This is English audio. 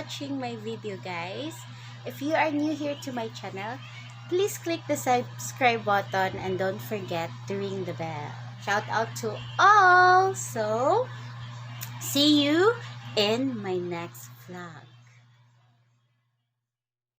watching my video, guys. If you are new here to my channel, please click the subscribe button and don't forget to ring the bell. Shout out to all. So, see you in my next vlog.